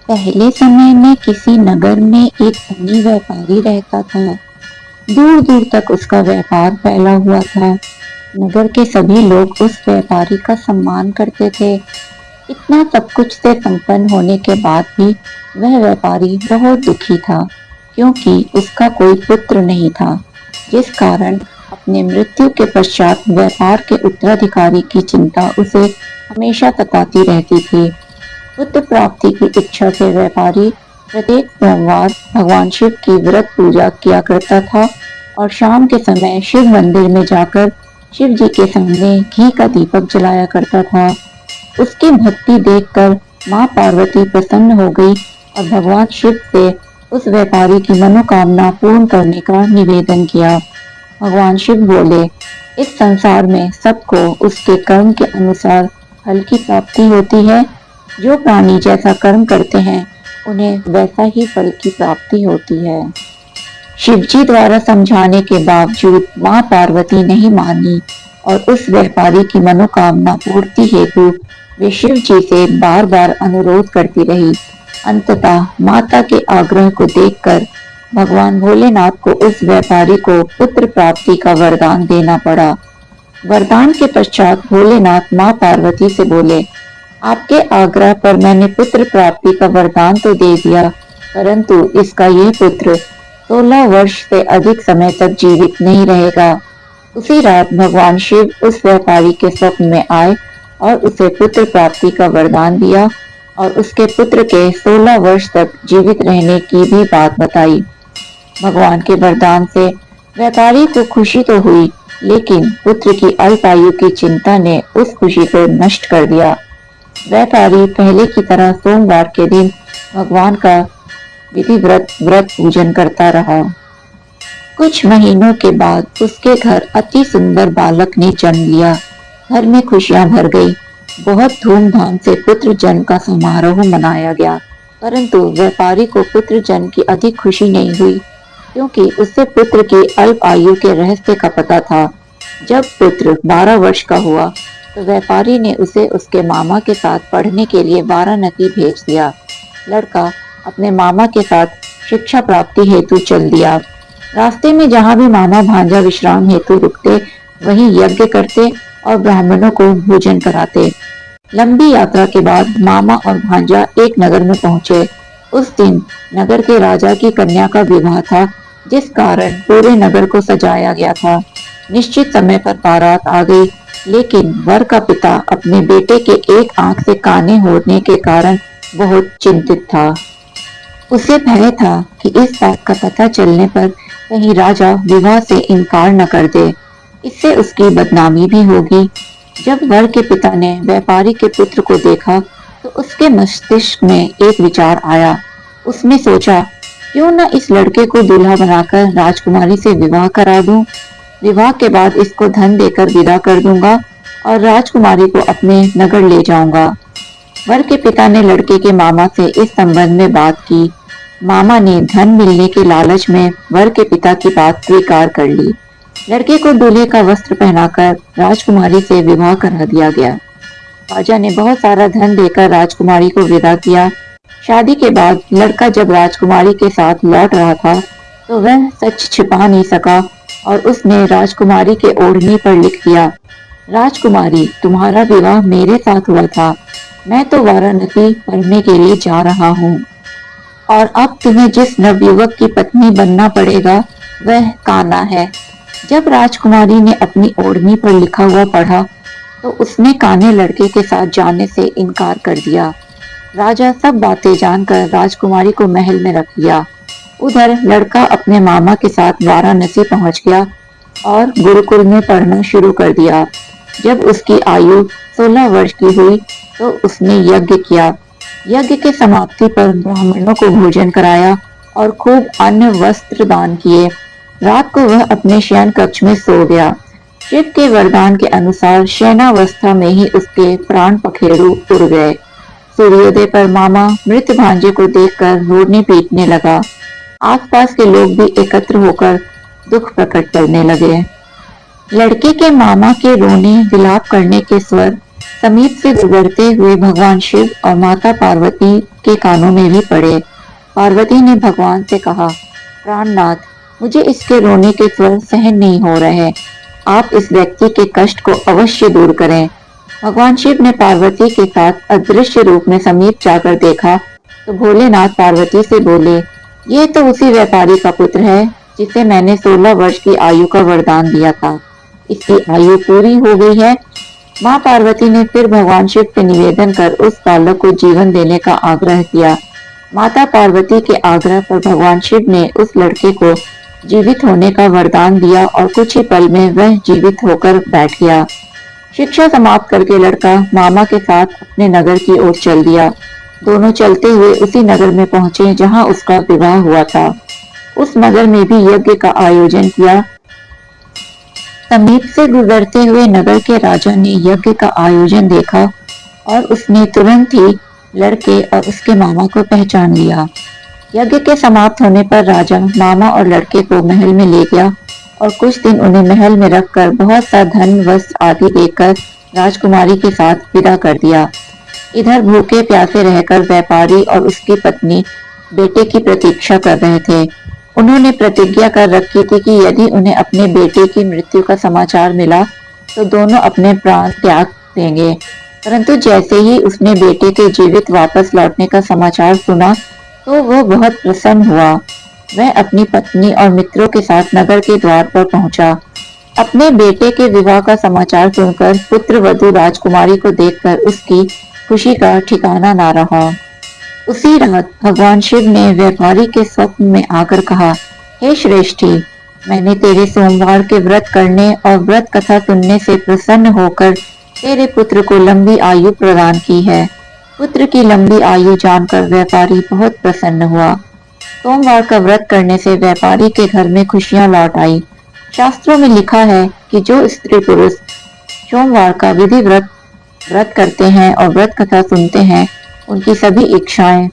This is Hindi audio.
पहले समय में किसी नगर में एक धनी व्यापारी रहता था। दूर दूर तक उसका व्यापार फैला हुआ था। नगर के सभी लोग उस व्यापारी का सम्मान करते थे। इतना सब कुछ से संपन्न होने के बाद भी वह व्यापारी बहुत दुखी था, क्योंकि उसका कोई पुत्र नहीं था, जिस कारण अपने मृत्यु के पश्चात व्यापार के उत्तराधिकारी की चिंता उसे हमेशा सताती रहती थी। पुत्र प्राप्ति की इच्छा से व्यापारी प्रत्येक सोमवार भगवान शिव की व्रत पूजा किया करता था और शाम के समय शिव मंदिर में जाकर शिव जी के सामने घी का दीपक जलाया करता था। उसकी भक्ति देखकर माँ पार्वती प्रसन्न हो गई और भगवान शिव से उस व्यापारी की मनोकामना पूर्ण करने का निवेदन किया। भगवान शिव बोले, इस संसार में सबको उसके कर्म के अनुसार फल की प्राप्ति होती है। जो प्राणी जैसा कर्म करते हैं उन्हें वैसा ही फल की प्राप्ति होती है। शिवजी द्वारा समझाने के बावजूद माँ पार्वती नहीं मानी और उस व्यापारी की मनोकामना पूर्ति हेतु वे शिव जी से बार बार अनुरोध करती रही। अंततः माता के आग्रह को देखकर भगवान भोलेनाथ को उस व्यापारी को पुत्र प्राप्ति का वरदान देना पड़ा। वरदान के पश्चात भोलेनाथ माँ पार्वती से बोले, आपके आग्रह पर मैंने पुत्र प्राप्ति का वरदान तो दे दिया, परंतु इसका यह पुत्र 16 वर्ष से अधिक समय तक जीवित नहीं रहेगा। उसी रात भगवान शिव उस व्यापारी के स्वप्न में आए और उसे पुत्र प्राप्ति का वरदान दिया और उसके पुत्र के 16 वर्ष तक जीवित रहने की भी बात बताई। भगवान के वरदान से व्यापारी को खुशी तो हुई, लेकिन पुत्र की अल्पायु की चिंता ने उस खुशी को नष्ट कर दिया। व्यापारी पहले की तरह सोमवार के दिन भगवान का विधिव्रत व्रत पूजन करता रहा। कुछ महीनों के बाद उसके घर अति सुंदर बालक ने जन्म लिया। घर में खुशियां भर गई। बहुत धूमधाम से पुत्र जन्म का समारोह मनाया गया, परंतु व्यापारी को पुत्र जन्म की अधिक खुशी नहीं हुई, क्योंकि उसे पुत्र की अल्प आयु के रहस्य का पता था। जब पुत्र 12 वर्ष का हुआ तो व्यापारी ने उसे उसके मामा के साथ पढ़ने के लिए वाराणसी भेज दिया। लड़का अपने मामा के साथ शिक्षा प्राप्ति हेतु चल दिया। रास्ते में जहाँ भी मामा भांजा विश्राम हेतु रुकते, वहीं यज्ञ करते और ब्राह्मणों को भोजन कराते। लंबी यात्रा के बाद मामा और भांजा एक नगर में पहुंचे। उस दिन नगर के राजा की कन्या का विवाह था, जिस कारण पूरे नगर को सजाया गया था। निश्चित समय पर बारात आ गई, लेकिन वर का पिता अपने बेटे के एक आंख से काने होने के कारण बहुत चिंतित था। उसे भय था कि इस बात का पता चलने पर कहीं राजा विवाह से इनकार न कर दे, इससे उसकी बदनामी भी होगी। जब वर के पिता ने व्यापारी के पुत्र को देखा तो उसके मस्तिष्क में एक विचार आया। उसने सोचा, क्यों न इस लड़के को दूल्हा बनाकर राजकुमारी से विवाह करा दूं। विवाह के बाद इसको धन देकर विदा कर दूंगा और राजकुमारी को अपने नगर ले जाऊंगा। वर के पिता ने लड़के के मामा से इस संबंध में बात की। मामा ने धन मिलने के लालच में वर के पिता की बात स्वीकार कर ली। लड़के को दूल्हे का वस्त्र पहनाकर राजकुमारी से विवाह करा दिया गया। राजा ने बहुत सारा धन देकर राजकुमारी को विदा किया। शादी के बाद लड़का जब राजकुमारी के साथ लौट रहा था तो वह सच छिपा नहीं सका और उसने राजकुमारी के ओढ़नी पर लिख दिया, राजकुमारी, तुम्हारा विवाह मेरे साथ हुआ था। मैं तो वाराणसी पढ़ने के लिए जा रहा हूँ और अब तुम्हें जिस नवयुवक की पत्नी बनना पड़ेगा वह कान्हा है। जब राजकुमारी ने अपनी ओढ़नी पर लिखा हुआ पढ़ा तो उसने कान्हे लड़के के साथ जाने से इनकार कर दिया। राजा सब बातें जानकर राजकुमारी को महल में रख लिया। उधर लड़का अपने मामा के साथ वाराणसी पहुंच गया और गुरुकुल में पढ़ना शुरू कर दिया। जब उसकी आयु 16 वर्ष की हुई तो उसने यज्ञ किया। यज्ञ के समाप्ति पर ब्राह्मणों को भोजन कराया और खूब अन्न वस्त्र दान किए। रात को वह अपने शयन कक्ष में सो गया। शिव के वरदान के अनुसार शयनावस्था में ही उसके प्राण पखेरु उड़ गए। सूर्योदय पर मामा मृत भांजे को देखकर रोने पीटने लगा। आसपास के लोग भी एकत्र होकर दुख प्रकट करने लगे। लड़के के मामा के रोने विलाप करने के स्वर समीप से गुजरते हुए भगवान शिव और माता पार्वती के कानों में भी पड़े। पार्वती ने भगवान से कहा, प्राणनाथ, मुझे इसके रोने के स्वर सहन नहीं हो रहे। आप इस व्यक्ति के कष्ट को अवश्य दूर करें। भगवान शिव ने पार्वती के साथ अदृश्य रूप में समीप जाकर देखा तो भोलेनाथ पार्वती से बोले, ये तो उसी व्यापारी का पुत्र है जिसे मैंने 16 वर्ष की आयु का वरदान दिया था। इसकी आयु पूरी हो गई है। माँ पार्वती ने फिर भगवान शिव से निवेदन कर उस बालक को जीवन देने का आग्रह किया। माता पार्वती के आग्रह पर भगवान शिव ने उस लड़के को जीवित होने का वरदान दिया और कुछ ही पल में वह जीवित होकर बैठ गया। शिक्षा समाप्त करके लड़का मामा के साथ अपने नगर की ओर चल दिया। दोनों चलते हुए उसी नगर में पहुंचे जहां उसका विवाह हुआ था। उस नगर में भी यज्ञ का आयोजन किया। समीप से गुजरते हुए नगर के राजा ने यज्ञ का आयोजन देखा और उसने तुरंत ही लड़के और उसके मामा को पहचान लिया। यज्ञ के समाप्त होने पर राजा मामा और लड़के को महल में ले गया और कुछ दिन उन्हें महल में रखकर बहुत सा धन वस्त्र आदि देकर राजकुमारी के साथ विदा कर दिया। इधर भूखे प्यासे रहकर व्यापारी और उसकी पत्नी बेटे की प्रतीक्षा कर रहे थे। उन्होंने प्रतिज्ञा कर रखी थी कि यदि उन्हें अपने बेटे की मृत्यु का समाचार मिला तो दोनों अपने प्राण त्याग देंगे। परंतु जैसे ही उसने बेटे के जीवित वापस लौटने का समाचार सुना तो वह बहुत प्रसन्न हुआ। वह अपनी पत्नी और मित्रों के साथ नगर के द्वार पर पहुंचा। अपने बेटे के विवाह का समाचार सुनकर पुत्र वधू राजकुमारी को देखकर उसकी खुशी का ठिकाना ना रहा। उसी रात भगवान शिव ने व्यापारी के स्वप्न में आकर कहा, हे श्रेष्ठी, मैंने तेरे सोमवार के व्रत करने और व्रत कथा सुनने से प्रसन्न होकर तेरे पुत्र को लंबी आयु प्रदान की है। पुत्र की लंबी आयु जानकर व्यापारी बहुत प्रसन्न हुआ। सोमवार का व्रत करने से व्यापारी के घर में खुशियां लौट आई। शास्त्रों में लिखा है कि जो स्त्री पुरुष सोमवार का विधि व्रत करते हैं और व्रत कथा सुनते हैं, उनकी सभी इच्छाएं